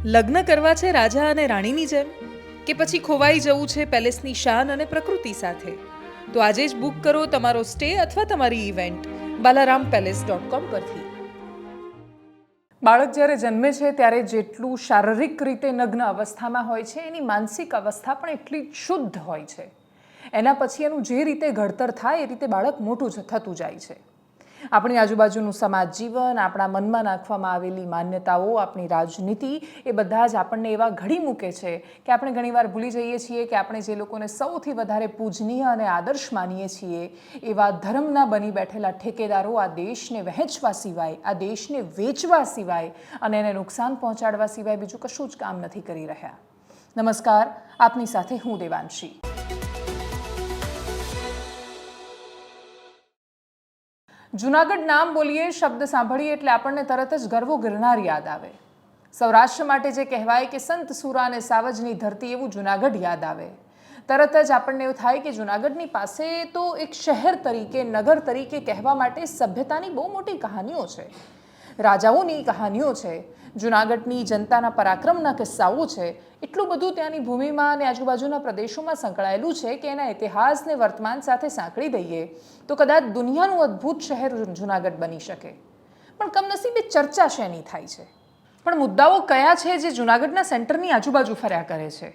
લગ્ન કરવા છે રાજા અને રાણીની જેમ, કે પછી ખોવાઈ જવું છે પેલેસની શાન અને પ્રકૃતિ સાથે? તો આજે જ બુક કરો તમારો સ્ટે અથવા તમારી ઇવેન્ટ balarampalace.com પરથી. બાળક જ્યારે જન્મે છે ત્યારે જેટલું શારીરિક રીતે નગ્ન અવસ્થામાં હોય છે, એની માનસિક અવસ્થા પણ એટલી જ શુદ્ધ હોય છે. એના પછી એનું જે રીતે ઘડતર થાય એ રીતે બાળક મોટું થતું જાય છે. આપણી આજુબાજુનું સમાજ જીવન, આપણા મનમાં નાખવામાં આવેલી માન્યતાઓ, આપણી રાજનીતિ, એ બધા જ આપણને એવા ઘડી મૂકે છે કે આપણે ઘણીવાર ભૂલી જઈએ છીએ કે આપણે જે લોકોને સૌથી વધારે પૂજનીય અને આદર્શ માનીએ છીએ એવા ધર્મના બની બેઠેલા ઠેકેદારો આ દેશને વહેંચવા સિવાય, આ દેશને વેચવા સિવાય અને એને નુકસાન પહોંચાડવા સિવાય બીજું કશું જ કામ નથી કરી રહ્યા. નમસ્કાર, આપની સાથે હું દેવાંશી. જૂનાગઢ નામ બોલીએ, શબ્દ સાંભળીએ એટલે આપણને તરત જ ગરવો ગિરનાર યાદ આવે. સૌરાષ્ટ્ર માટે જે કહેવાય કે સંત સુરા અને સાવજની ધરતી, એવું જૂનાગઢ યાદ આવે. તરત જ આપણને એવું થાય કે જૂનાગઢની પાસે તો એક શહેર તરીકે, નગર તરીકે કહેવા માટે સભ્યતાની બહુ મોટી કહાનીઓ છે, રાજાઓની કહાનીઓ છે, જૂનાગઢની જનતાના પરાક્રમના કિસ્સાઓ છે. એટલું બધું ત્યાંની ભૂમિમાં અને આજુબાજુના પ્રદેશોમાં સંકળાયેલું છે કે એના ઇતિહાસને વર્તમાન સાથે સાંકળી દઈએ તો કદાચ દુનિયાનું અદ્ભુત શહેર જૂનાગઢ બની શકે. પણ કમનસીબે ચર્ચા શેની થાય છે? પણ મુદ્દાઓ કયા છે જે જૂનાગઢના સેન્ટરની આજુબાજુ ફર્યા કરે છે?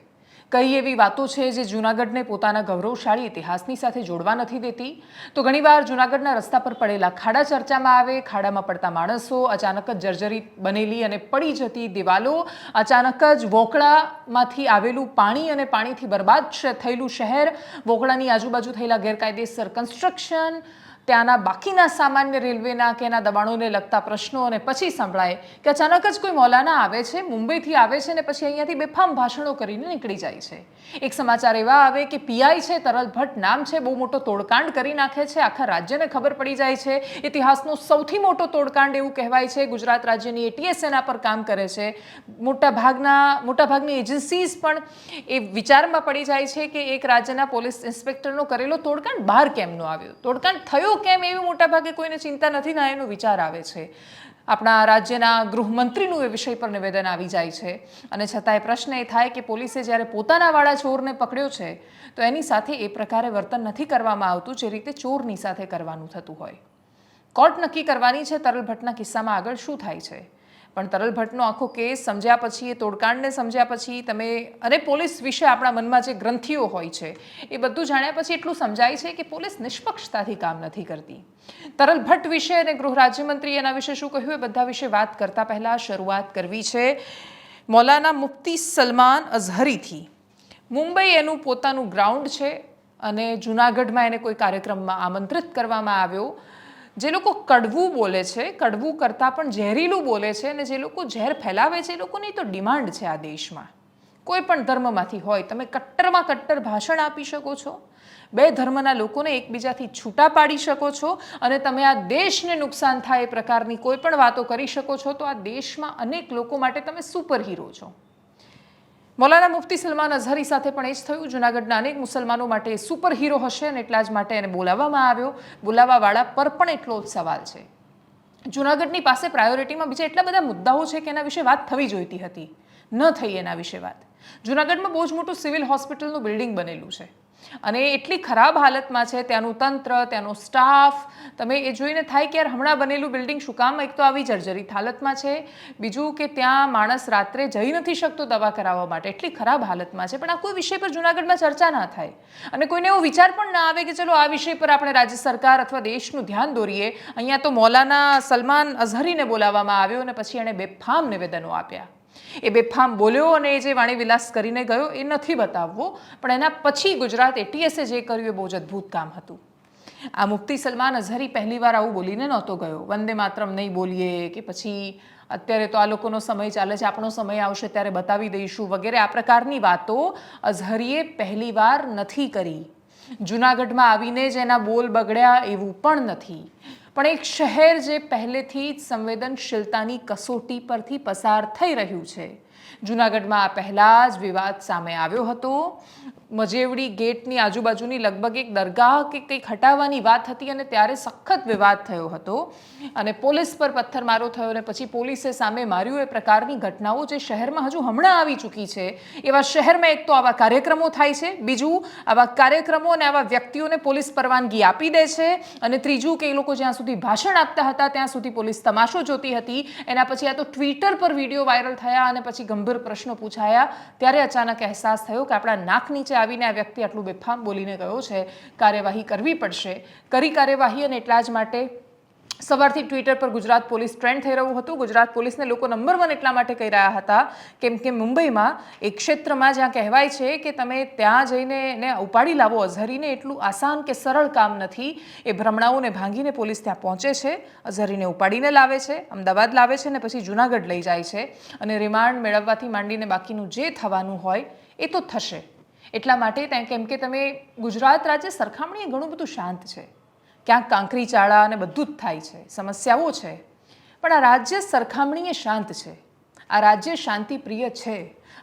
કઈ એવી વાતો છે જે જૂનાગઢને પોતાના ગૌરવશાળી ઇતિહાસની સાથે જોડવા નથી દેતી? તો ઘણીવાર જૂનાગઢના રસ્તા પર પડેલા ખાડા ચર્ચામાં આવે. ખાડામાં પડતા માણસો, અચાનક જ જર્જરિત બનેલી અને પડી જતી દિવાલો, અચાનક જ વોકળામાંથી આવેલું પાણી અને પાણીથી બરબાદ થયેલું શહેર, વોકળાની આજુબાજુ થયેલા ગેરકાયદેસર કન્સ્ટ્રક્શન, ત્યાંના બાકીના સામાન્ય રેલવેના કે એના દબાણોને લગતા પ્રશ્નો, અને પછી સંભળાય કે અચાનક જ કોઈ મૌલાના આવે છે, મુંબઈથી આવે છે ને પછી અહીંયાથી બેફામ ભાષણો કરીને નીકળી જાય છે. એક સમાચાર એવા આવે કે પીઆઈ છે, તરલ ભટ્ટ નામ છે, બહુ મોટો તોડકાંડ કરી નાખે છે, આખા રાજ્યને ખબર પડી જાય છે. ઇતિહાસનો સૌથી મોટો તોડકાંડ એવું કહેવાય છે. ગુજરાત રાજ્યની એટીએસ એના પર કામ કરે છે. મોટાભાગની એજન્સીઝ પણ એ વિચારમાં પડી જાય છે કે એક રાજ્યના પોલીસ ઇન્સ્પેક્ટરનો કરેલો તોડકાંડ બહાર કેમ ન આવ્યો, તોડકાંડ થયો કેમ, એવી મોટાભાગે કોઈને ચિંતા નથી ના એનો વિચાર આવે છે. આપણા રાજ્યના ગૃહમંત્રીનું એ વિષય પર નિવેદન આવી જાય છે. અને છતાંય પ્રશ્ન એ થાય કે પોલીસે જ્યારે પોતાના વાળા ચોરને પકડ્યો છે તો એની સાથે એ પ્રકારે વર્તન નથી કરવામાં આવતું જે રીતે ચોરની સાથે કરવાનું થતું હોય. કોર્ટ નક્કી કરવાની છે તરલ ભટ્ટના કિસ્સામાં આગળ શું થાય છે. પણ તરલ ભટ્ટનો આખો કેસ સમજ્યા પછી, એ તોડકાંડને સમજ્યા પછી તમે, અને પોલીસ વિશે આપણા મનમાં જે ગ્રંથિઓ હોય છે એ બધું જાણ્યા પછી એટલું સમજાય છે કે પોલીસ નિષ્પક્ષતાથી કામ નથી કરતી. તરલ ભટ્ટ વિશે અને ગૃહ રાજ્યમંત્રી એના વિશે શું કહ્યું એ બધા વિશે વાત કરતા પહેલા શરૂઆત કરવી છે મૌલાના મુફ્તી સલમાન અઝહરીથી. મુંબઈ એનું પોતાનું ગ્રાઉન્ડ છે અને જૂનાગઢમાં એને કોઈ કાર્યક્રમમાં આમંત્રિત કરવામાં આવ્યો. જે લોકો કડવું બોલે છે, કડવું કરતાં પણ ઝેરીલું બોલે છે, અને જે લોકો ઝેર ફેલાવે છે, એ લોકોની તો ડિમાન્ડ છે આ દેશમાં. કોઈ પણ ધર્મમાંથી હોય, તમે કટ્ટરમાં કટ્ટર ભાષણ આપી શકો છો, બે ધર્મના લોકોને એકબીજાથી છૂટા પાડી શકો છો, અને તમે આ દેશને નુકસાન થાય એ પ્રકારની કોઈ પણ વાતો કરી શકો છો. તો આ દેશમાં અનેક લોકો માટે તમે સુપર હીરો છો. મૌલાના મુફ્તી સલમાન અઝહરી સાથે પણ એ જ થયું. જૂનાગઢના અનેક મુસલમાનો માટે સુપર હીરો હશે અને એટલા જ માટે એને બોલાવવામાં આવ્યો. બોલાવવાવાળા પર પણ એટલો જ સવાલ છે. જૂનાગઢની પાસે પ્રાયોરિટીમાં બીજા એટલા બધા મુદ્દાઓ છે કે એના વિશે વાત થવી જોઈતી હતી, ન થઈ એના વિશે વાત. જૂનાગઢમાં બહુ જ મોટું સિવિલ હોસ્પિટલનું બિલ્ડિંગ બનેલું છે અને એટલી ખરાબ હાલતમાં છે ત્યાંનું તંત્ર, ત્યાંનો સ્ટાફ. તમે એ જોઈને થાય કે યાર હમણાં બનેલું બિલ્ડિંગ શું કામ એક તો આવી જર્જરિત હાલતમાં છે, બીજું કે ત્યાં માણસ રાત્રે જઈ નથી શકતો દવા કરાવવા માટે, એટલી ખરાબ હાલતમાં છે. પણ આ કોઈ વિષય પર જૂનાગઢમાં ચર્ચા ના થાય અને કોઈને એવો વિચાર પણ ના આવે કે ચલો આ વિષય પર આપણે રાજ્ય સરકાર અથવા દેશનું ધ્યાન દોરીએ. અહીંયા તો મૌલાના સલમાન અઝહરીને બોલાવવામાં આવ્યો અને પછી એણે બેફામ નિવેદનો આપ્યા. એ બેફામ બોલ્યો અને એ જે વાણી વિલાસ કરીને ગયો એ નથી બતાવવો, પણ એના પછી ગુજરાત એટીએસે જે કર્યું એ બહુ જ અદ્ભુત કામ હતું. આ મુફ્તી સલમાન અઝહરી પહેલીવાર આવું બોલીને નહોતો ગયો. વંદે માતરમ નહીં બોલીએ કે પછી અત્યારે તો આ લોકોનો સમય ચાલે છે, આપણો સમય આવશે ત્યારે બતાવી દઈશું વગેરે આ પ્રકારની વાતો અઝહરીએ પહેલીવાર નથી કરી. જૂનાગઢમાં આવીને જ એના બોલ બગડ્યા એવું પણ નથી. પણ એક શહેર જે પહેલેથી જ સંવેદનશીલતાની કસોટી પરથી પસાર થઈ રહ્યું છે, જૂનાગઢમાં આ પહેલાં જ વિવાદ સામે આવ્યો હતો. મજેવડી ગેટની આજુબાજુની લગભગ એક દરગાહ કે કંઈક હટાવવાની વાત હતી અને ત્યારે સખત વિવાદ થયો હતો અને પોલીસ પર પથ્થરમારો થયો અને પછી પોલીસે સામે માર્યું. એ પ્રકારની ઘટનાઓ જે શહેરમાં હજુ હમણાં આવી ચૂકી છે. એવા શહેરમાં એક તો આવા કાર્યક્રમો થાય છે, બીજું આવા કાર્યક્રમો અને આવા વ્યક્તિઓને પોલીસ પરવાનગી આપી દે છે, અને ત્રીજું કે એ લોકો જ્યાં સુધી ભાષણ આપતા હતા ત્યાં સુધી પોલીસ તમાશો જોતી હતી. એના પછી આ તો ટ્વિટર પર વિડીયો વાયરલ થયા અને પછી ગંભીર પ્રશ્નો પૂછાયા. ત્યારે અચાનક અહેસાસ થયો કે આપણા નાક નીચે આવીને આ વ્યક્તિ આટલું બેફામ બોલીને ગયો છે, કાર્યવાહી કરવી પડશે. કરી કાર્યવાહી, અને એટલા જ માટે સવારથી ટ્વિટર પર ગુજરાત પોલીસ ટ્રેન્ડ થઈ રહ્યું હતું. ગુજરાત પોલીસને લોકો નંબર 1 એટલા માટે કહી રહ્યા હતા કેમ કે મુંબઈમાં એક ક્ષેત્રમાં જ્યાં કહેવાય છે કે તમે ત્યાં જઈને એને ઉપાડી લાવો અઝહરીને, એટલું આસાન કે સરળ કામ નથી. એ ભ્રમણાઓને ભાંગીને પોલીસ ત્યાં પહોંચે છે, અઝહરીને ઉપાડીને લાવે છે, અમદાવાદ લાવે છે અને પછી જૂનાગઢ લઈ જાય છે, અને રિમાન્ડ મેળવવાથી માંડીને બાકીનું જે થવાનું હોય એ તો થશે. એટલા માટે કેમ કે તમે ગુજરાત રાજ્ય સરખામણીએ ઘણું બધું શાંત છે, ક્યાંક કાંકરી ચાળા અને બધું જ થાય છે, સમસ્યાઓ છે, પણ આ રાજ્ય સરખામણીએ શાંત છે. આ રાજ્ય શાંતિપ્રિય છે,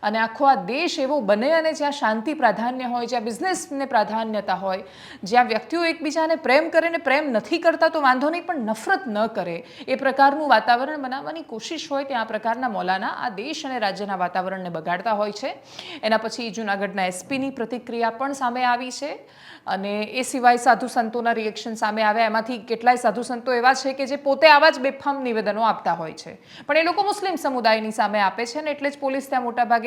અને આખો આ દેશ એવો બને અને જ્યાં શાંતિ પ્રાધાન્ય હોય, જ્યાં બિઝનેસને પ્રાધાન્યતા હોય, જ્યાં વ્યક્તિઓ એકબીજાને પ્રેમ કરે ને પ્રેમ નથી કરતા તો વાંધો નહીં, પણ નફરત ન કરે, એ પ્રકારનું વાતાવરણ બનાવવાની કોશિશ હોય, ત્યાં આ પ્રકારના મૌલાના આ દેશ અને રાજ્યના વાતાવરણને બગાડતા હોય છે. એના પછી જૂનાગઢના એસપીની પ્રતિક્રિયા પણ સામે આવી છે, અને એ સિવાય સાધુ સંતોના રિએક્શન સામે આવ્યા. એમાંથી કેટલાય સાધુ સંતો એવા છે કે જે પોતે આવા જ બેફામ નિવેદનો આપતા હોય છે, પણ એ લોકો મુસ્લિમ સમુદાયની સામે આપે છે, અને એટલે જ પોલીસ ત્યાં મોટાભાગે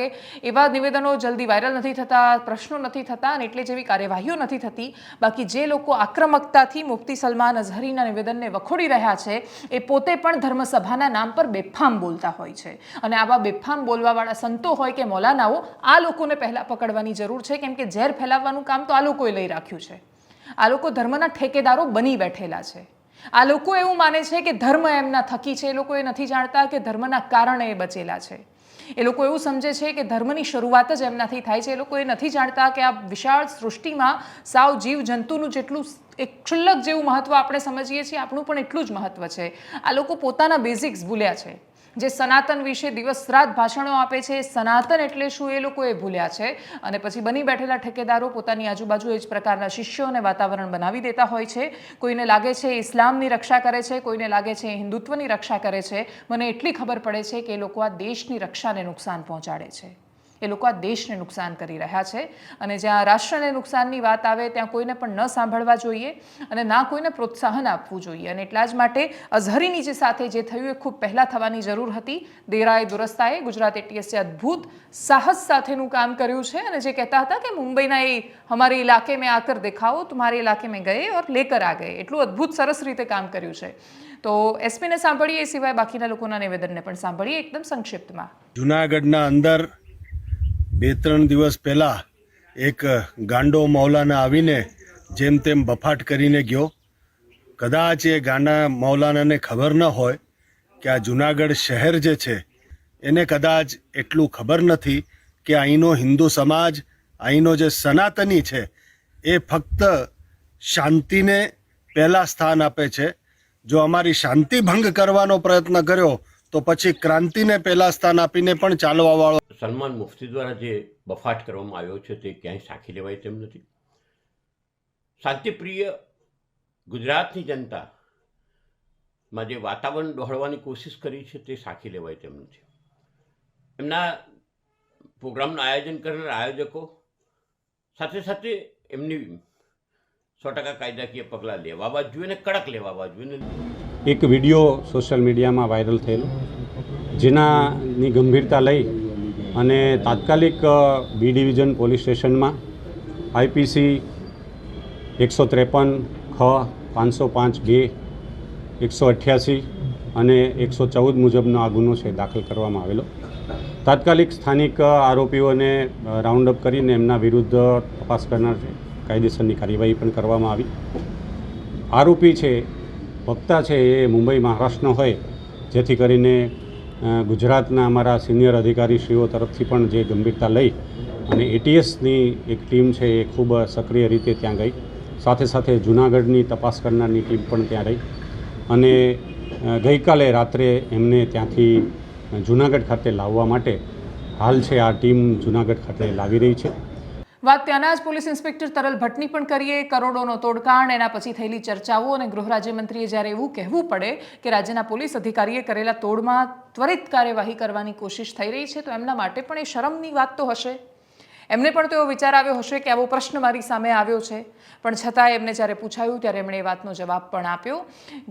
એવા નિવેદનો જલ્દી વાયરલ નથી થતા, પ્રશ્નો નથી થતા, અને એટલે જેવી કાર્યવાહીઓ નથી થતી. બાકી જે લોકો આક્રમકતાથી મુફ્તી સલમાન અઝહરીના નિવેદનને વખોડી રહ્યા છે એ પોતે પણ ધર્મસભાના નામ પર બેફામ બોલતા હોય છે, અને આવા બેફામ બોલવાવાળા સંતો હોય કે મૌલાનાઓ, આ લોકોને પહેલાં પકડવાની જરૂર છે, કેમ કે ઝેર ફેલાવવાનું કામ તો આ લોકોએ લઈ રાખ્યું છે. આ લોકો ધર્મના ઠેકેદારો બની બેઠેલા છે. આ લોકો એવું માને છે કે ધર્મ એમના થકી છે. એ લોકો એ નથી જાણતા કે ધર્મના કારણે એ બચેલા છે. એ લોકો એવું સમજે છે કે ધર્મની શરૂઆત જ એમનાથી થાય છે. એ લોકો એ નથી જાણતા કે આ વિશાળ સૃષ્ટિમાં સાવ જીવ જંતુનું જેટલું એક ક્ષુલ્લક જેવું મહત્વ આપણે સમજીએ છીએ, આપણું પણ એટલું જ મહત્વ છે. આ લોકો પોતાના બેઝિક્સ ભૂલ્યા છે. જે સનાતન વિશે દિવસ રાત ભાષણો આપે છે, સનાતન એટલે શું એ લોકો એ ભૂલ્યા છે, અને પછી બની બેઠેલા ઠેકેદારો પોતાની આજુબાજુ એ જ પ્રકારના શિષ્યોને વાતાવરણ બનાવી દેતા હોય છે. કોઈને લાગે છે ઇસ્લામની રક્ષા કરે છે, કોઈને લાગે છે હિન્દુત્વની રક્ષા કરે છે. મને એટલી ખબર પડે છે કે એ લોકો આ દેશની રક્ષાને નુકસાન પહોંચાડે છે. એ લોકો આ દેશને નુકસાન કરી રહ્યા છે, અને જ્યાં રાષ્ટ્રને નુકસાનની વાત આવે ત્યાં કોઈને પણ ન સાંભળવા જોઈએ અને ના કોઈને પ્રોત્સાહન આપવું જોઈએ. અને એટલા જ માટે અઝહરીની જે સાથે જે થયું એ ખૂબ પહેલાં થવાની જરૂર હતી. દેરાએ દુરસ્તાએ ગુજરાત એટીએસે અદ્ભુત સાહસ સાથેનું કામ કર્યું છે, અને જે કહેતા હતા કે મુંબઈના એ હમારે ઇલાકે મેં આકર દેખાઓ, તુમ્હારે ઇલાકે મેં ગયે ઓર લેકર આ ગયે, એટલું અદ્ભુત સરસ રીતે કામ કર્યું છે. તો એસપીને સાંભળીએ, એ સિવાય બાકીના લોકોના નિવેદનને પણ સાંભળીએ એકદમ સંક્ષિપ્તમાં. જૂનાગઢના અંદર 2-3 દિવસ પહેલાં એક ગાંડો મૌલાના આવીને જેમ તેમ બફાટ કરીને ગયો. કદાચ એ ગાંડા મૌલાનાને ખબર ન હોય કે આ જૂનાગઢ શહેર જે છે એને કદાચ એટલું ખબર નથી કે અહીંનો હિન્દુ સમાજ, અહીંનો જે સનાતની છે એ ફક્ત શાંતિને પહેલાં સ્થાન આપે છે. જો અમારી શાંતિ ભંગ કરવાનો પ્રયત્ન કર્યો તો પછી ક્રાંતિને પહેલાં સ્થાન આપીને પણ ચાલવાવાળો સલમાન મુફ્તી દ્વારા જે બફાટ કરવામાં આવ્યો છે તે ક્યાંય સાખી લેવાય તેમ નથી. શાંતિપ્રિય ગુજરાતની જનતામાં જે વાતાવરણ દોહળવાની કોશિશ કરી છે તે સાખી લેવાય તેમ નથી. એમના પ્રોગ્રામનું આયોજન કરનાર આયોજકો સાથે સાથે એમની 100% કાયદાકીય પગલાં લેવાવા જોઈએ ને કડક લેવાવા જોઈએ. એક વિડીયો સોશિયલ મીડિયામાં વાયરલ થયેલો, જેનાની ગંભીરતા લઈ અને તાત્કાલિક બી ડિવિઝન પોલીસ સ્ટેશનમાં આઈપીસી 153 ખ 505 2 188 અને 114 મુજબનો આ ગુનો છે દાખલ કરવામાં આવેલો. તાત્કાલિક સ્થાનિક આરોપીઓને રાઉન્ડ અપ કરીને એમના વિરુદ્ધ તપાસ કરનાર કાયદેસરની કાર્યવાહી પણ કરવામાં આવી. આરોપી છે, વક્તા છે, એ મુંબઈ મહારાષ્ટ્રનો હોય, જેથી કરીને ગુજરાતના અમારા સિનિયર અધિકારીશ્રીઓ તરફથી પણ જે ગંભીરતા લઈ અને એટીએસની એક ટીમ છે એ ખૂબ સક્રિય રીતે ત્યાં ગઈ. સાથે સાથે જૂનાગઢની તપાસ કરનારની ટીમ પણ ત્યાં રહી, અને ગઈકાલે રાત્રે એમને ત્યાંથી જૂનાગઢ ખાતે લાવવા માટે હાલ છે આ ટીમ જૂનાગઢ ખાતે લાવી રહી છે. વાત ત્યાંના જ પોલીસ ઇન્સ્પેક્ટર તરલ ભટ્ટની પણ કરીએ. કરોડોનો તોડકાંડ, એના પછી થયેલી ચર્ચાઓ અને ગૃહ રાજ્યમંત્રીએ જ્યારે એવું કહેવું પડે કે રાજ્યના પોલીસ અધિકારીએ કરેલા તોડમાં ત્વરિત કાર્યવાહી કરવાની કોશિશ થઈ રહી છે, તો એમના માટે પણ એ શરમની વાત તો હશે. એમને પણ તો એવો વિચાર આવ્યો હશે કે આવો પ્રશ્ન મારી સામે આવ્યો છે, પણ છતાંય એમને જ્યારે પૂછાયું ત્યારે એમણે એ વાતનો જવાબ પણ આપ્યો.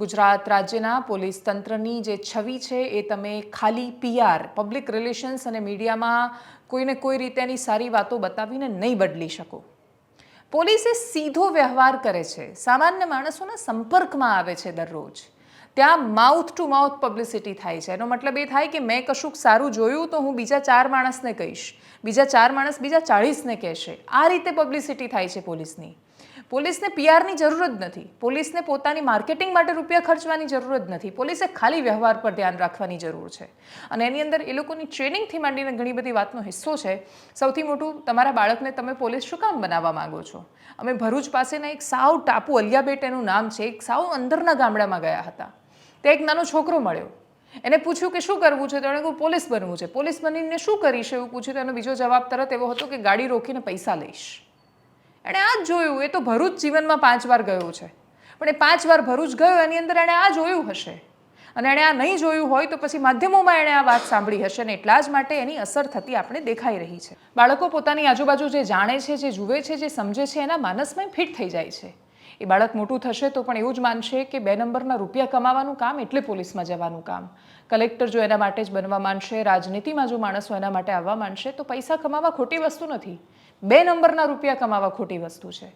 ગુજરાત રાજ્યના પોલીસ તંત્રની જે છબી છે એ તમે ખાલી PR, પબ્લિક રિલેશન્સ અને મીડિયામાં કોઈને કોઈ રીતે એની સારી વાતો બતાવીને નહીં બદલી શકો. પોલીસે સીધો વ્યવહાર કરે છે, સામાન્ય માણસોના સંપર્કમાં આવે છે દરરોજ. ત્યાં માઉથ ટુ માઉથ પબ્લિસિટી થાય છે. એનો મતલબ એ થાય કે મેં કશુંક સારું જોયું તો હું બીજા 4 માણસને કહીશ, બીજા 4 માણસ બીજા 40ને કહેશે. આ રીતે પબ્લિસિટી થાય છે પોલીસની. પોલીસને PRની જરૂર જ નથી. પોલીસને પોતાની માર્કેટિંગ માટે રૂપિયા ખર્ચવાની જરૂર જ નથી. પોલીસે ખાલી વ્યવહાર પર ધ્યાન રાખવાની જરૂર છે. અને એની અંદર એ લોકોની ટ્રેનિંગથી માંડીને ઘણી બધી વાતનો હિસ્સો છે. સૌથી મોટું, તમારા બાળકને તમે પોલીસ શું કામ બનાવવા માંગો છો? અમે ભરૂચ પાસેના એક સાવ ટાપુ, અલિયાબેટ એનું નામ છે, એક સાવ અંદરના ગામડામાં ગયા હતા. ત્યાં એક નાનો છોકરો મળ્યો. એને પૂછ્યું કે શું કરવું છે, તો એણે કહ્યું પોલીસ બનવું છે. પોલીસ બનીને શું કરીશ એવું પૂછ્યું, તો એનો બીજો જવાબ તરત એવો હતો કે ગાડી રોકીને પૈસા લઈશ. એણે આ જ જોયું. એ તો ભરૂચ જીવનમાં 5 વાર ગયો છે, પણ એ 5 વાર ભરૂચ ગયો એની અંદર એણે આ જોયું હશે. અને એણે આ નહીં જોયું હોય તો પછી માધ્યમોમાં એણે આ વાત સાંભળી હશે, અને એટલા જ માટે એની અસર થતી આપણે દેખાઈ રહી છે. બાળકો પોતાની આજુબાજુ જે જાણે છે, જે જુએ છે, જે સમજે છે, એના માનસમાં ફિટ થઈ જાય છે. એ બાળક મોટું થશે તો પણ એવું જ માનશે કે 2 નંબરના રૂપિયા કમાવાનું કામ એટલે પોલીસમાં જવાનું કામ. કલેક્ટર જો એના માટે જ બનવા માંડશે, રાજનીતિમાં જો માણસો એના માટે આવવા માંડશે, તો પૈસા કમાવા ખોટી વસ્તુ નથી. 2 નંબરના રૂપિયા કમાવા ખોટી વસ્તુ છે.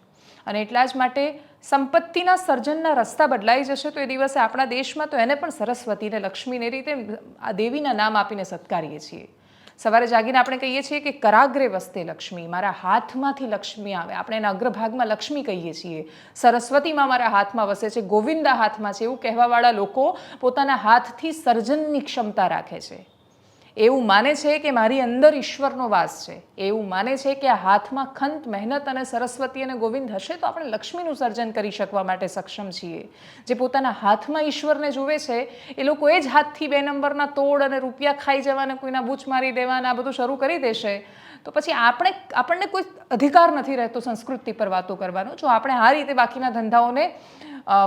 અને એટલા જ માટે સંપત્તિના સર્જનના રસ્તા બદલાઈ જશે તો એ દિવસે આપણા દેશમાં તો એને પણ સરસ્વતીને, લક્ષ્મીને રીતે આ દેવીના નામ આપીને સત્કારીએ છીએ. સવારે જાગીને આપણે કહીએ છીએ કે કરાગ્રે વસ્તે લક્ષ્મી, મારા હાથમાંથી લક્ષ્મી આવે. આપણે એના અગ્રભાગમાં લક્ષ્મી કહીએ છીએ. સરસ્વતીમાં મારા હાથમાં વસે છે, ગોવિંદા હાથમાં છે, એવું કહેવાવાળા લોકો પોતાના હાથથી સર્જનની ક્ષમતા રાખે છે. એવું માને છે કે મારી અંદર ઈશ્વરનો વાસ છે. એવું માને છે કે આ હાથમાં ખંત, મહેનત અને સરસ્વતી અને ગોવિંદ હશે તો આપણે લક્ષ્મીનું સર્જન કરી શકવા માટે સક્ષમ છીએ. જે પોતાના હાથમાં ઈશ્વરને જુએ છે એ લોકો એ જ હાથથી 2 નંબરના તોડ અને રૂપિયા ખાઈ જવાને, કોઈના બૂચ મારી દેવાના આ બધું શરૂ કરી દેશે તો પછી આપણને કોઈ અધિકાર નથી રહેતો સંસ્કૃતિ પર વાતો કરવાનો. જો આપણે આ રીતે બાકીના ધંધાઓને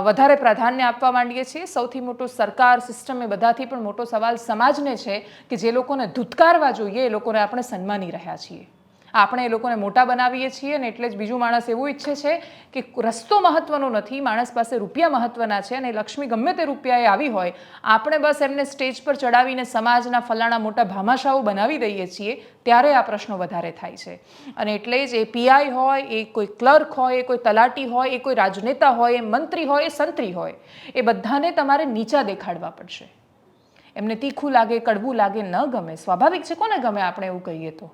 વધારે પ્રાધાન્ય આપવા માંડીએ છીએ. સૌથી મોટો સરકાર, સિસ્ટમ, એ બધાથી પણ મોટો સવાલ સમાજને છે કે જે લોકોને ધુતકારવા જોઈએ એ લોકોને આપણે સન્માની રહ્યા છીએ. આપણે એ લોકોને મોટા બનાવીએ છીએ અને એટલે જ બીજું માણસ એવું ઈચ્છે છે કે રસ્તો મહત્વનો નથી, માણસ પાસે રૂપિયા મહત્વના છે. અને લક્ષ્મી ગમે તે રૂપિયાએ આવી હોય, આપણે બસ એમને સ્ટેજ પર ચડાવીને સમાજના ફલાણા મોટા ભામાશાઓ બનાવી દઈએ છીએ, ત્યારે આ પ્રશ્નો વધારે થાય છે. અને એટલે જ એ PI હોય, એ કોઈ ક્લર્ક હોય, એ કોઈ તલાટી હોય, એ કોઈ રાજનેતા હોય, એ મંત્રી હોય, એ સંત્રી હોય, એ બધાને તમારે નીચા દેખાડવા પડશે. એમને તીખું લાગે, કડવું લાગે, ન ગમે, સ્વાભાવિક છે. કોને ગમે આપણે એવું કહીએ તો?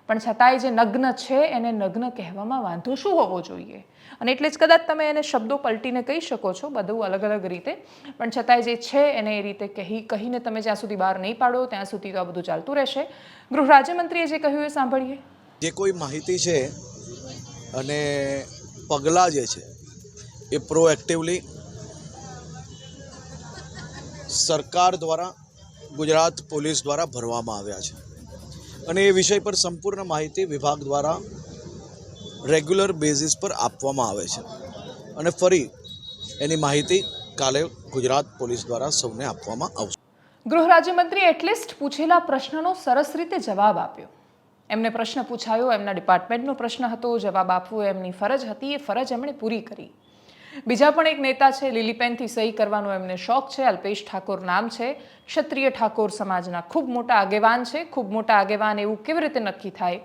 પણ છતાંય જે નગ્ન છે એને નગ્ન કહેવામાં વાંધો શું હોવો જોઈએ? અને એટલે જ કદાચ તમે એને શબ્દો પલટીને કહી શકો છો, બધું અલગ અલગ રીતે, પણ છતાંય જે છે એને એ રીતે કહીને તમે જ્યાં સુધી બહાર નહીં પાડો ત્યાં સુધી તો આ બધું ચાલતું રહેશે. ગૃહ રાજ્યમંત્રીએ જે કહ્યું એ સાંભળીએ. જે કોઈ માહિતી છે અને પગલાં જે છે એ પ્રોએક્ટિવલી સરકાર દ્વારા, ગુજરાત પોલીસ દ્વારા ભરવામાં આવ્યા છે. અને એ વિષય પર સંપૂર્ણ માહિતી વિભાગ દ્વારા રેગ્યુલર બેઝિસ પર આપવામાં આવે છે. અને ફરી એની માહિતી કાલે ગુજરાત પોલીસ દ્વારા સૌને આપવામાં આવશે. ગૃહ રાજ્યમંત્રી એટલીસ્ટ પૂછેલા પ્રશ્નનો સરસ રીતે જવાબ આપ્યો. એમને પ્રશ્ન પૂછાયો, એમના ડિપાર્ટમેન્ટનો પ્રશ્ન હતો, જવાબ આપવો એમની ફરજ હતી, એ ફરજ એમણે પૂરી કરી. બીજા પણ એક નેતા છે, લીલીપેનથી સહી કરવાનો એમને શોખ છે, અલ્પેશ ઠાકોર નામ છે. ક્ષત્રિય ઠાકોર સમાજના ખૂબ મોટા આગેવાન છે. ખૂબ મોટા આગેવાન એવું કેવી રીતે નક્કી થાય?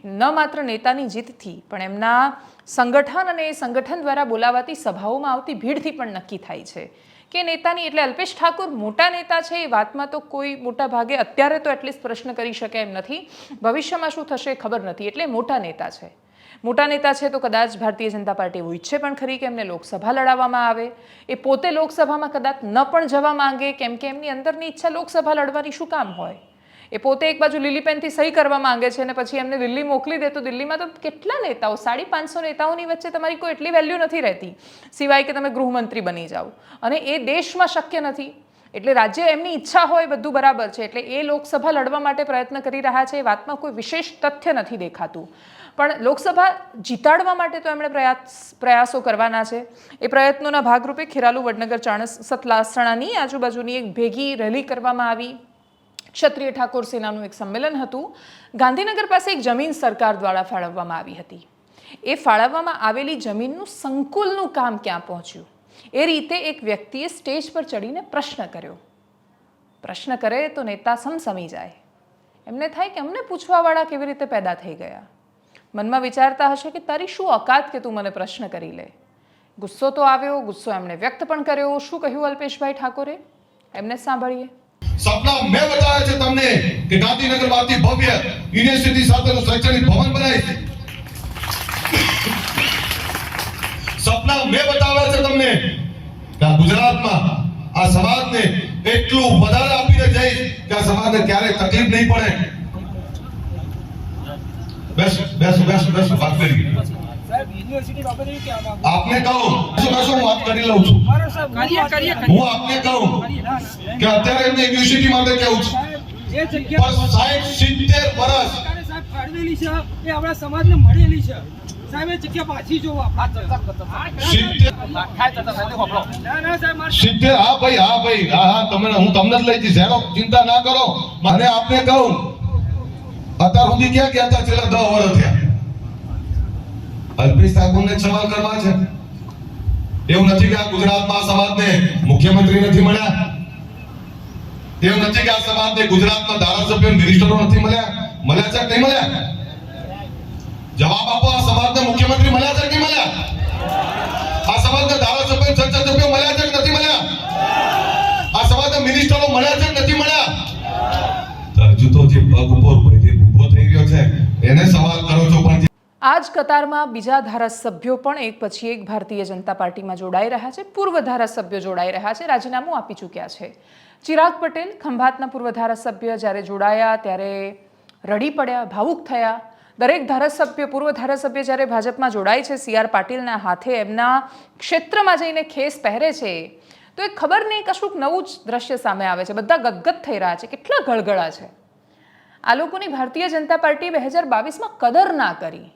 ન માત્ર નેતાની જીતથી, પણ એમના સંગઠન અને એ સંગઠન દ્વારા બોલાવાતી સભાઓમાં આવતી ભીડથી પણ નક્કી થાય છે કે નેતાની. એટલે અલ્પેશ ઠાકોર મોટા નેતા છે એ વાતમાં તો કોઈ મોટા ભાગે અત્યારે તો એટલીસ્ટ પ્રશ્ન કરી શકે એમ નથી. ભવિષ્યમાં શું થશે એ ખબર નથી. એટલે મોટા નેતા છે. મોટા નેતા છે તો કદાચ ભારતીય જનતા પાર્ટી એવું ઈચ્છે પણ ખરી કે એમને લોકસભા લડાવવામાં આવે. એ પોતે લોકસભામાં કદાચ ન પણ જવા માંગે, કેમ કે એમની અંદરની ઈચ્છા લોકસભા લડવાની શું કામ હોય? એ પોતે એક બાજુ લીલીપેનથી સહી કરવા માંગે છે અને પછી એમને દિલ્હી મોકલી દે તો દિલ્હીમાં તો કેટલા નેતાઓ, 550 નેતાઓની વચ્ચે તમારી કોઈ એટલી વેલ્યુ નથી રહેતી સિવાય કે તમે ગૃહમંત્રી બની જાઓ. અને એ દેશમાં શક્ય નથી. એટલે રાજ્ય એમની ઈચ્છા હોય બધું બરાબર છે, એટલે એ લોકસભા લડવા માટે પ્રયત્ન કરી રહ્યા છે, એ વાતમાં કોઈ વિશેષ તથ્ય નથી દેખાતું. પણ લોકસભા જીતાડવા માટે તો એમણે પ્રયાસો કરવાના છે. એ પ્રયત્નોના ભાગરૂપે ખેરાલુ, વડનગર, ચાણસ, સતલાસણાની આજુબાજુની એક ભેગી રેલી કરવામાં આવી. ક્ષત્રિય ઠાકોર સેનાનું એક સંમેલન હતું. ગાંધીનગર પાસે એક જમીન સરકાર દ્વારા ફાળવવામાં આવી હતી. એ ફાળવવામાં આવેલી જમીનનું સંકુલનું કામ ક્યાં પહોંચ્યું, એ રીતે એક વ્યક્તિએ સ્ટેજ પર ચડીને પ્રશ્ન કર્યો. પ્રશ્ન કરે તો નેતા સમસમી જાય. એમને થાય કે અમને પૂછવાવાળા કેવી રીતે પેદા થઈ ગયા. મનમાં વિચારતા હશે કે તારી શું ઓકાત કે તું મને પ્રશ્ન કરી લે. ગુસ્સો તો આવ્યો, ગુસ્સો એમણે વ્યક્ત પણ કર્યો. શું કહ્યું અલ્પેશભાઈ ઠાકોરે, એમને સાંભળીએ. સપના મેં બતાવ્યા છે તમને કે ગાંધીનગરમાંથી ભવ્ય યુનિવર્સિટી સાથેનું શૈક્ષણિક ભવન બનાવીશ. સપના મેં બતાવ્યા છે તમને કે આ ગુજરાતમાં આ સમાજને એટલું વધારે આપીને જઈશ કે આ સમાજને ક્યારેય તકલીફ નહીં પડે. બેસો વાત કરી. આપને કહું હું વાત કરી લઉં છું. હું આપને કહું કે અત્યારે એમને યુનિવર્સિટી માટે કેવું છે, પણ 60-70 વર્ષ ફાળવેલી છે એ આપણા સમાજને મળેલી છે. સાહેબ એ જગ્યા પાછી જોવા હા ભાઈ હા તમે હું તમને જ લઈ જઈશ, હેરો ચિંતા ના કરો. મને આપને કહું અત્યાર સુધી ક્યાં ગયા હતા, છેલ્લા 10 વર્ષ થયા. અલ્પેશ ઠાકોરને સવાલ કરવા છે. એવું નથી કે આ ગુજરાતમાં સમાજને મુખ્યમંત્રી નથી મળ્યા, એવું નથી કે આ સમાજને ગુજરાતમાં ધારાસભ્યો મિનિસ્ટરો નથી મળ્યા છે કે નહીં મળ્યા? જવાબ આપો. આ સમાજને મુખ્યમંત્રી મળ્યા છે કે નહીં મળ્યા? આ સમાજને ધારાસભ્યો, સંસદ સભ્યો મળ્યા છે કે નથી મળ્યા? આ સમાજને મિનિસ્ટરો મળ્યા છે કે નથી મળ્યા? હજુ તો જે પગ ઉપર ઉભો થઈ રહ્યો છે એને સવાલ કરો છો. પણ આ જ કતારમાં બીજા ધારાસભ્યો પણ એક પછી એક ભારતીય જનતા પાર્ટીમાં જોડાઈ રહ્યા છે. પૂર્વ ધારાસભ્યો જોડાઈ રહ્યા છે, રાજીનામું આપી ચૂક્યા છે. ચિરાગ પટેલ, ખંભાતના પૂર્વ ધારાસભ્ય, જ્યારે જોડાયા ત્યારે રડી પડ્યા, ભાવુક થયા. દરેક ધારાસભ્ય, પૂર્વ ધારાસભ્ય જ્યારે ભાજપમાં જોડાય છે, CR પાટીલના હાથે એમના ક્ષેત્રમાં જઈને ખેસ પહેરે છે, તો એ ખબર નહીં કશુંક નવું જ દ્રશ્ય સામે આવે છે. બધા ગદગદ થઈ રહ્યા છે. કેટલા ગળગળા છે. આ લોકોની ભારતીય જનતા પાર્ટી 2022માં કદર ના કરી.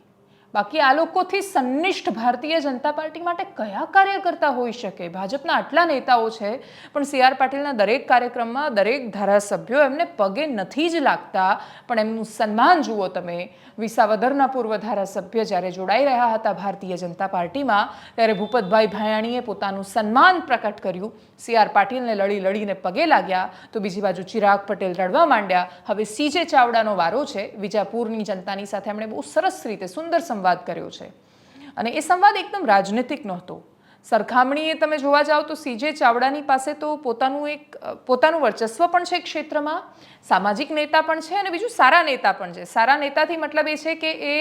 બાકી આ લોકોથી સંનિષ્ઠ ભારતીય જનતા પાર્ટી માટે કયા કાર્યકર્તા હોઈ શકે? ભાજપના આટલા નેતાઓ છે, પણ CR પાટીલના દરેક કાર્યક્રમમાં દરેક ધારાસભ્યો એમને પગે નથી જ લાગતા. પણ એમનું સન્માન જુઓ તમે. વિસાવદરના પૂર્વ ધારાસભ્ય જ્યારે જોડાઈ રહ્યા હતા ભારતીય જનતા પાર્ટીમાં, ત્યારે ભૂપતભાઈ ભાયાણીએ પોતાનું સન્માન પ્રકટ કર્યું. CR પાટીલને લડીને પગે લાગ્યા, તો બીજી બાજુ ચિરાગ પટેલ રડવા માંડ્યા. હવે CJ ચાવડાનો વારો છે. વિજાપુરની જનતાની સાથે એમણે બહુ સરસ રીતે સુંદર સંવાદ કર્યો છે, અને એ સંવાદ એકદમ રાજનીતિક નહોતો. સરખામણીએ તમે જોવા જાઓ તો CJ ચાવડાની પાસે તો પોતાનું વર્ચસ્વ પણ છે ક્ષેત્રમાં, સામાજિક નેતા પણ છે, અને બીજું સારા નેતા પણ છે. સારા નેતાથી મતલબ એ છે કે એ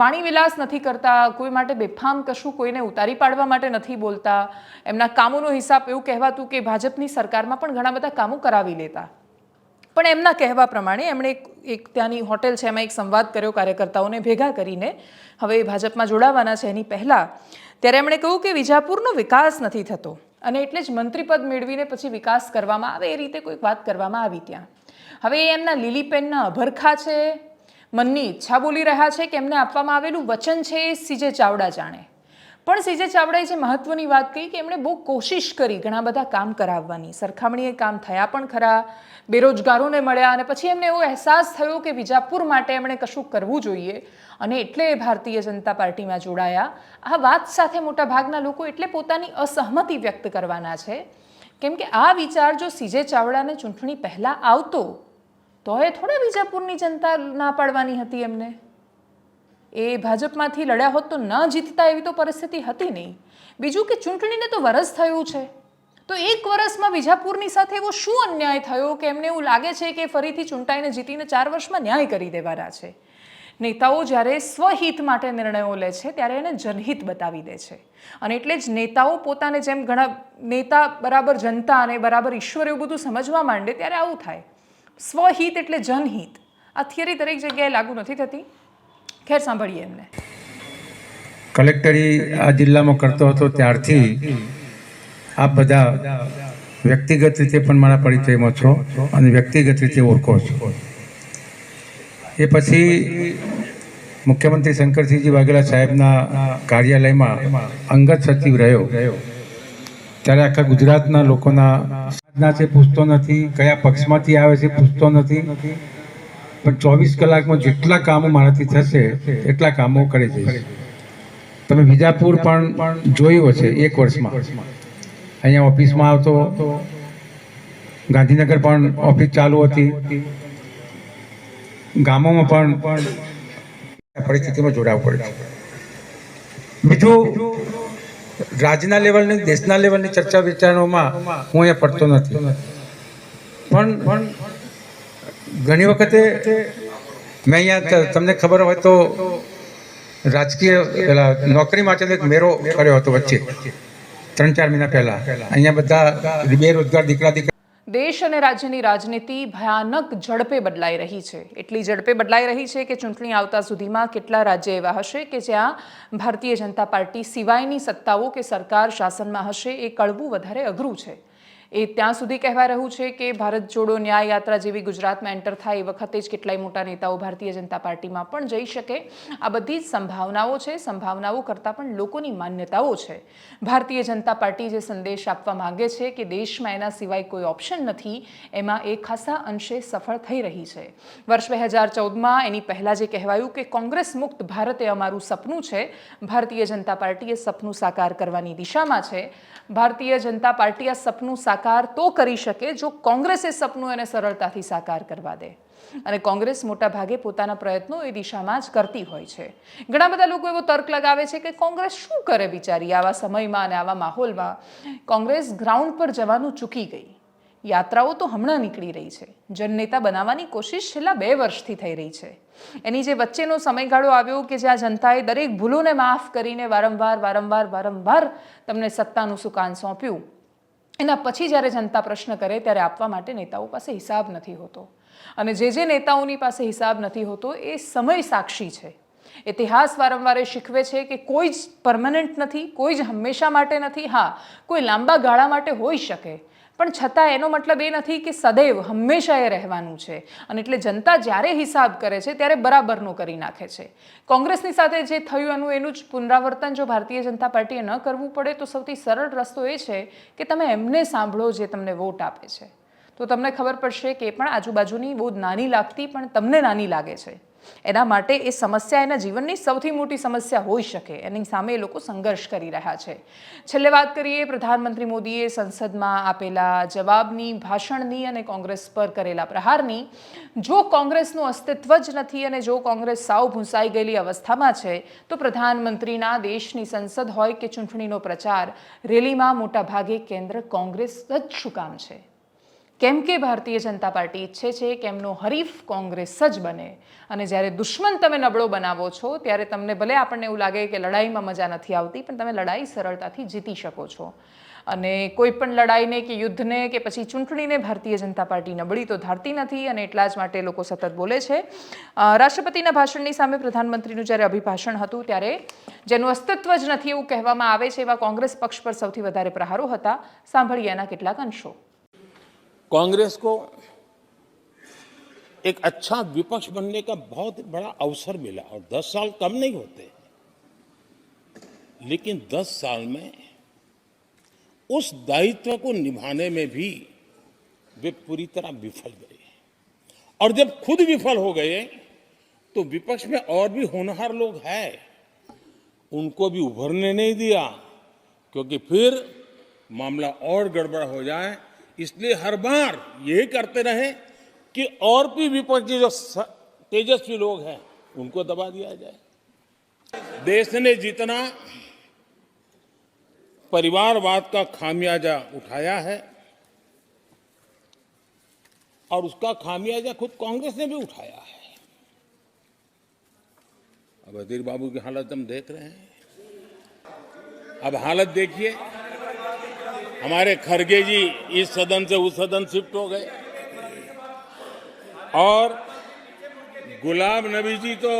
વાણી વિલાસ નથી કરતા, કોઈ માટે બેફામ કશું કોઈને ઉતારી પાડવા માટે નથી બોલતા. એમના કામોનો હિસાબ એવું કહેવાતું કે ભાજપની સરકારમાં પણ ઘણા બધા કામો કરાવી લેતા. પણ એમના કહેવા પ્રમાણે એમણે એક ત્યાંની હોટેલ છે એમાં એક સંવાદ કર્યો કાર્યકર્તાઓને ભેગા કરીને. હવે ભાજપમાં જોડાવાના છે એની પહેલાં ત્યારે એમણે કહ્યું કે વિજાપુરનો વિકાસ નથી થતો, અને એટલે જ મંત્રીપદ મેળવીને પછી વિકાસ કરવામાં આવે, એ રીતે કોઈક વાત કરવામાં આવી ત્યાં. હવે એમના લીલી પેનના અભરખા છે, મનની ઈચ્છા બોલી રહ્યા છે કે એમને આપવામાં આવેલું વચન છે એ CJ ચાવડા જાણે. પણ CJ ચાવડાએ જે મહત્વની વાત કહી કે એમણે બહુ કોશિશ કરી ઘણા બધા કામ કરાવવાની. સરખામણીએ કામ થયા પણ ખરા, બેરોજગારોને મળ્યા, અને પછી એમને એવો અહેસાસ થયો કે વિજાપુર માટે એમણે કશું કરવું જોઈએ, અને એટલે ભારતીય જનતા પાર્ટીમાં જોડાયા. આ વાત સાથે મોટા ભાગના લોકો એટલે પોતાની અસહમતિ વ્યક્ત કરવાના છે, કેમ કે આ વિચાર જો CJ ચાવડાને ચૂંટણી પહેલાં આવતો તો એ થોડા વિજાપુરની જનતા ના પાડવાની હતી એમને. એ ભાજપમાંથી લડ્યા હોત તો ન જીતતા એવી તો પરિસ્થિતિ હતી નહીં. બીજું કે ચૂંટણીને તો વરસ થયું છે, તો એક વર્ષમાં વિજાપુરની સાથે એવો શું અન્યાય થયો કે એમને એવું લાગે છે કે ફરીથી ચૂંટાઈને જીતીને 4 વર્ષમાં ન્યાય કરી દેવાના છે. નેતાઓ જ્યારે સ્વહિત માટે નિર્ણયો લે છે ત્યારે એને જનહિત બતાવી દે છે, અને એટલે જ નેતાઓ પોતાને જેમ ઘણા નેતા બરાબર જનતા અને બરાબર ઈશ્વર એવું બધું સમજવા માંડે ત્યારે આવું થાય. સ્વહિત એટલે જનહિત. આ થિયરી દરેક જગ્યાએ લાગુ નથી થતી. ખેર, સાંભળીએ એમને. કલેક્ટરી આ જિલ્લામાં કરતો હતો ત્યારથી આ બધા વ્યક્તિગત રીતે પણ મારા પરિચયમાં છો અને વ્યક્તિગત રીતે ઓળખો છો. એ પછી મુખ્યમંત્રી શંકરસિંહજી વાઘેલા સાહેબના કાર્યાલયમાં અંગત સચિવ રહ્યો ત્યારે આખા ગુજરાતના લોકોના છે પૂછતો નથી, કયા પક્ષમાંથી આવે છે પૂછતો નથી, પણ 24 કલાકમાં જેટલા કામો મારાથી થશે એટલા કામો કરી જઈશ. તમે વિજાપુર પણ જોયું હશે 1 વર્ષમાં. અહીંયા ઓફિસમાં આવતો, ગાંધીનગર પણ ઓફિસ ચાલુ હતી, ગામોમાં પણ પરિસ્થિતિમાં જોડાવવું પડે છે. બીજું, રાજ્યના લેવલની, દેશના લેવલની ચર્ચા વિચારણાઓમાં હું અહીંયા પડતો નથી, પણ ઘણી વખતે મેં અહીંયા તમને ખબર હોય તો રાજકીય પેલા નોકરી માટેનો એક મેળો કર્યો હતો વચ્ચે 3-4 મહિના પહેલા. અહીંયા બધા બેરોજગાર દીકરા દેશ અને રાજ્યની રાજનીતિ ભયાનક ઝડપે બદલાઈ રહી છે. એટલી ઝડપે બદલાઈ રહી છે કે ચૂંટણી આવતા સુધીમાં કેટલા રાજ્ય એવા હશે કે જ્યાં ભારતીય જનતા પાર્ટી સિવાયની સત્તાઓ કે સરકાર શાસનમાં હશે એ કળવું વધારે અઘરું છે. એ ત્યાં સુધી કહેવા રહ્યું છે કે ભારત જોડો ન્યાય યાત્રા જેવી ગુજરાતમાં એન્ટર થાય એ વખતે જ કેટલાય મોટા નેતાઓ ભારતીય જનતા પાર્ટીમાં પણ જઈ શકે. આ બધી જ સંભાવનાઓ છે. સંભાવનાઓ કરતાં પણ લોકોની માન્યતાઓ છે. ભારતીય જનતા પાર્ટી જે સંદેશ આપવા માંગે છે કે દેશમાં એના સિવાય કોઈ ઓપ્શન નથી, એમાં એ ખાસા અંશે સફળ થઈ રહી છે. વર્ષ 2014માં એની પહેલાં જે કહેવાયું કે કોંગ્રેસ મુક્ત ભારત એ અમારું સપનું છે, ભારતીય જનતા પાર્ટી એ સપનું સાકાર કરવાની દિશામાં છે. ભારતીય જનતા પાર્ટી આ સપનું સાકાર તો કરી શકે જો કોંગ્રેસે સપનું એને સરળતાથી સાકાર કરવા દે. અને કોંગ્રેસ મોટા ભાગે પોતાના પ્રયત્નો એ દિશામાં જ કરતી હોય છે. ઘણા બધા લોકો એવો તર્ક લગાવે છે કે કોંગ્રેસ શું કરે બિચારી આવા સમયમાં અને આવા માહોલમાં. કોંગ્રેસ ગ્રાઉન્ડ પર જવાનું ચૂકી ગઈ. યાત્રાઓ તો હમણાં નીકળી રહી છે. જનનેતા બનાવવાની કોશિશ છેલ્લા 2 વર્ષથી થઈ રહી છે. એની જે વચ્ચેનો સમયગાળો આવ્યો કે જ્યાં જનતાએ દરેક ભૂલોને માફ કરીને વારંવાર તમને સત્તાનું સુકાન સોંપ્યું, એના પછી જ્યારે જનતા પ્રશ્ન કરે ત્યારે આપવા માટે નેતાઓ પાસે હિસાબ નથી હોતો. અને જે નેતાઓની પાસે હિસાબ નથી હોતો એ સમય સાક્ષી છે. ઇતિહાસ વારંવાર એ શીખવે છે કે કોઈ જ પરમનન્ટ નથી, કોઈ જ હંમેશા માટે નથી. હા, કોઈ લાંબા ગાળા માટે હોઈ શકે, પણ છતાં એનો મતલબ એ નથી કે સદૈવ હંમેશા એ રહેવાનું છે. અને એટલે જનતા જ્યારે હિસાબ કરે છે ત્યારે બરાબરનો કરી નાખે છે. કોંગ્રેસની સાથે જે થયું એનું જ પુનરાવર્તન જો ભારતીય જનતા પાર્ટીએ ન કરવું પડે તો સૌથી સરળ રસ્તો એ છે કે તમે એમને સાંભળો જે તમને વોટ આપે છે. તો તમને ખબર પડશે કે એ પણ આજુબાજુની બહુ નાની લાગતી પણ તમને નાની લાગે છે. એના માટે એ સમસ્યા એના જીવનની સૌથી મોટી સમસ્યા હોઈ શકે. એની સામે એ લોકો સંઘર્ષ કરી રહ્યા છે. છેલ્લે વાત કરીએ પ્રધાનમંત્રી મોદીએ સંસદમાં આપેલા જવાબની, ભાષણની અને કોંગ્રેસ પર કરેલા પ્રહારની. જો કોંગ્રેસનું અસ્તિત્વ જ નથી અને જો કોંગ્રેસ સાવ ભૂંસાઈ ગયેલી અવસ્થામાં છે તો પ્રધાનમંત્રીના દેશની સંસદ હોય કે ચૂંટણીનો પ્રચાર, રેલીમાં મોટા ભાગે કેન્દ્ર કોંગ્રેસ જ શું કામ છે? કેમ કે ભારતીય જનતા પાર્ટી ઈચ્છે છે કે એમનો હરીફ કોંગ્રેસ જ બને. અને જ્યારે દુશ્મન તમે નબળો બનાવો છો ત્યારે તમને ભલે આપણને એવું લાગે કે લડાઈમાં મજા નથી આવતી, પણ તમે લડાઈ સરળતાથી જીતી શકો છો. અને કોઈ પણ લડાઈને કે યુદ્ધને કે પછી ચૂંટણીને ભારતીય જનતા પાર્ટી નબળી તો ધારતી નથી અને એટલા જ માટે લોકો સતત બોલે છે. રાષ્ટ્રપતિના ભાષણની સામે પ્રધાનમંત્રીનું જ્યારે અભિભાષણ હતું ત્યારે જેનું અસ્તિત્વ જ નથી એવું કહેવામાં આવે છે એવા કોંગ્રેસ પક્ષ પર સૌથી વધારે પ્રહારો હતા. સાંભળીએ એના કેટલાક અંશો. कांग्रेस को एक अच्छा विपक्ष बनने का बहुत बड़ा अवसर मिला और 10 साल कम नहीं होते, लेकिन 10 साल में उस दायित्व को निभाने में भी वे पूरी तरह विफल गए. और जब खुद विफल हो गए तो विपक्ष में और भी होनहार लोग हैं, उनको भी उभरने नहीं दिया, क्योंकि फिर मामला और गड़बड़ हो जाए. इसलिए हर बार ये करते रहे कि और भी विपक्षी जो तेजस्वी लोग हैं उनको दबा दिया जाए. देश ने जितना परिवारवाद का खामियाजा उठाया है और उसका खामियाजा खुद कांग्रेस ने भी उठाया है. अब अधीर बाबू की हालत हम देख रहे हैं. अब हालत देखिए, हमारे खरगे जी इस सदन से उस सदन शिफ्ट हो गए और गुलाम नबी जी तो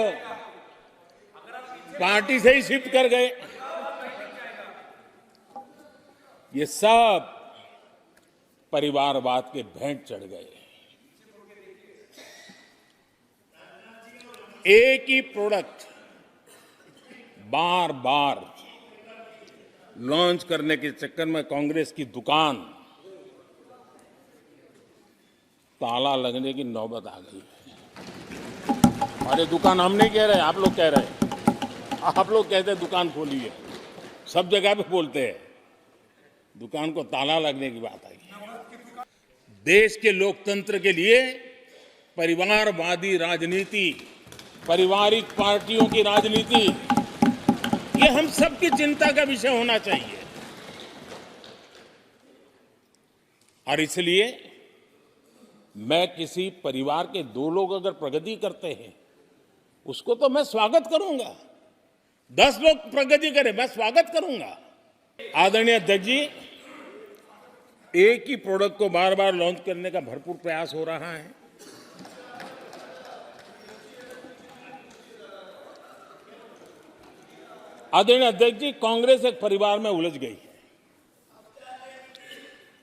पार्टी से ही शिफ्ट कर गए. ये सब परिवारवाद के भेंट चढ़ गए। एक ही प्रोडक्ट बार बार लॉन्च करने के चक्कर में कांग्रेस की दुकान ताला लगने की नौबत आ गई है। और ये दुकान हम नहीं कह रहे, आप लोग कह रहे हैं। आप लोग कहते हैं दुकान खोली है, सब जगह पे बोलते हैं, दुकान को ताला लगने की बात आई। देश के लोकतंत्र के लिए परिवारवादी राजनीति, पारिवारिक पार्टियों की राजनीति, ये हम सबकी चिंता का विषय होना चाहिए। और इसलिए मैं किसी परिवार के दो लोग अगर प्रगति करते हैं, उसको तो मैं स्वागत करूंगा। 10 लोग प्रगति करें, मैं स्वागत करूंगा। आदरणीय अध्यक्ष जी, एक ही प्रोडक्ट को बार बार लॉन्च करने का भरपूर प्रयास हो रहा है। आदरणीय अध्यक्ष जी, कांग्रेस एक परिवार में उलझ गई है।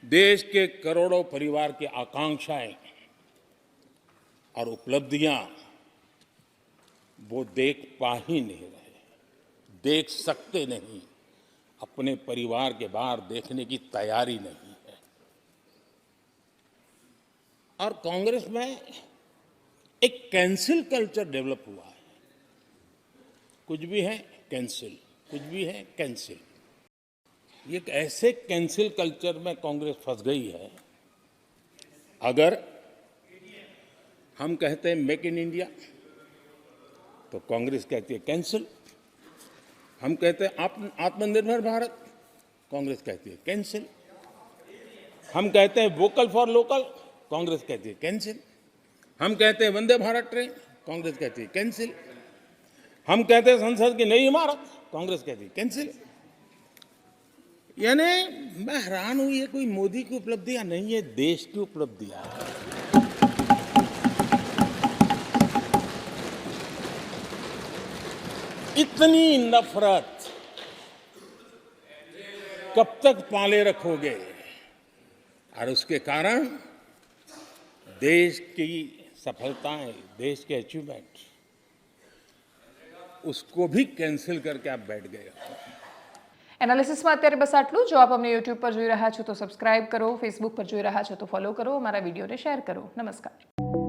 देश के करोड़ों परिवार की आकांक्षाएं और उपलब्धियां वो देख पा ही नहीं रहे, देख सकते नहीं, अपने परिवार के बाहर देखने की तैयारी नहीं है। और कांग्रेस में एक कैंसिल कल्चर डेवलप हुआ है। कुछ भी है कैंसिल, कुछ भी है कैंसिल। ये एक ऐसे कैंसिल कल्चर में कांग्रेस फंस गई है। अगर हम कहते हैं मेक इन इंडिया, तो कांग्रेस कहती है कैंसिल। हम कहते हैं आत्मनिर्भर भारत, कांग्रेस कहती है कैंसिल। हम कहते हैं वोकल फॉर लोकल, कांग्रेस कहती है कैंसिल। हम कहते हैं वंदे भारत ट्रेन, कांग्रेस कहती है कैंसिल। हम कहते हैं संसद की नई इमारत, कांग्रेस कहती है कैंसिल। यानी मैं हैरान हूं, ये कोई मोदी की उपलब्धियां नहीं है, देश की उपलब्धियां हैं। इतनी नफरत कब तक पाले रखोगे? और उसके कारण देश की सफलताएं, देश के अचीवमेंट, उसको भी કેન્સલ करके आप बैठ गए हो। એનાલિસિસમાં અત્યારે બસ આટલું. જો આપ અમને યુટ્યુબ પર જોઈ રહ્યા છો તો સબસ્ક્રાઇબ કરો, ફેસબુક પર જોઈ રહ્યા છો તો ફોલો કરો, અમારા વિડીયોને શેર કરો. નમસ્કાર.